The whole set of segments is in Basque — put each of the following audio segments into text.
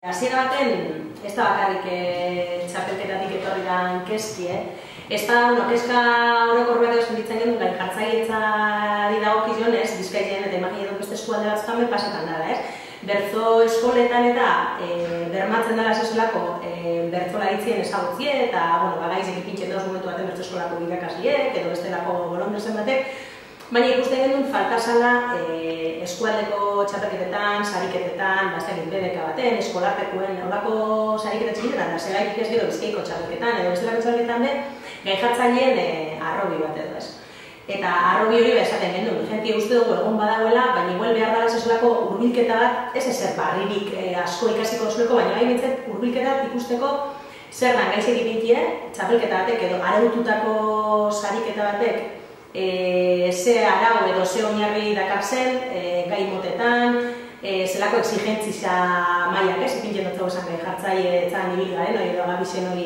Hasiera baten, ez da bakarrik txapelketatik etorri dan keski, ez da, keska horreko horbeta sentitzen genuen gain jartzailetzari dagokionez, Bizkaian eta imagine dut beste eskualde batzutan pasetan dara, ez? Bertzo eskoletan eta bermatzen dara zezelako bertzolaritzien ezagutzie eta, gaizik ipintxe dauz momentu baten bertzo eskolako irakasliek edo bestelako bolondrezen batek, baina ikusten genuen falta zala eskualdeko txapelketetan, sariketetan, baztekin BBK baten, eskolartekuen, horako sariketa txikitetan, da segaitik ez gero Bizkaiko txapelketan edo bestelako txapelketan be, gai jartzaileen arrobi bat edo ez. Eta arrobi hori esaten genuen, jentia uste dugu egon badagoela, baina igual behar dara zezelako hurbilketa bat, ez ezer barririk asko ikasiko zueko, baina gai bintzat hurbilketa ikusteko zer dan gaizek ipintie, txapelketa batek edo araututako sariketa batek ze arau edo ze oinarri dakarzen, gai motetan, zelako exigentzia mailak ez, ipintzen dut esan gai jartzaile etzan ibil garen, hori edo gabizen hori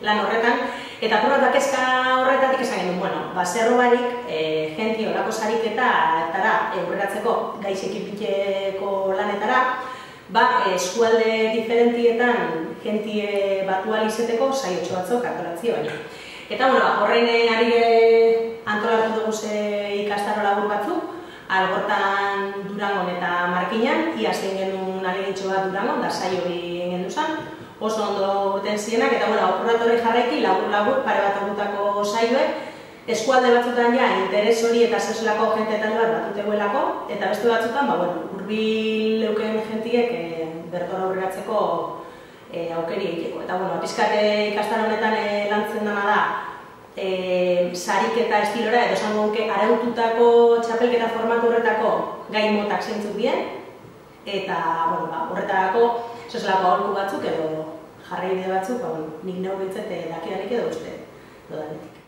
lan horretan. Eta probat kezka horretatik esan genuen, zerro barik, jenti horako sariketara aurreratzeko gaizek ipintzeko lanetara, eskualde diferentietan jenti batu alizeteko saiotxo batzuk antolatzio baina. Eta horrein ari antolatu dugu ikastaro labur batzuk, Algortan, Durangon eta Markinan, iaz egin genuen alegitxo bat Durangon, da saio hori egin gendu zen, oso ondo urten zienak, eta oporratorei jarraiki labur-labur pare bat agutako saioek, eskualde batzutan ja interes hori eta zezelako jentetan bat batutegoelako, eta beste batzutan, hurbil leuken jentiek bertora aurreratzeko aukeri egiteko. Eta, pizkate ikastaro honetan lantzen dena da, sariketa estilora, edo esan dugu araututako txapelketa formatu horretako gai motak zeintzuk dien, eta horretarako zezelako aholku batzuk edo jarraibide batzuk, nik neu bintzete dakidanik edo uste dodanetik.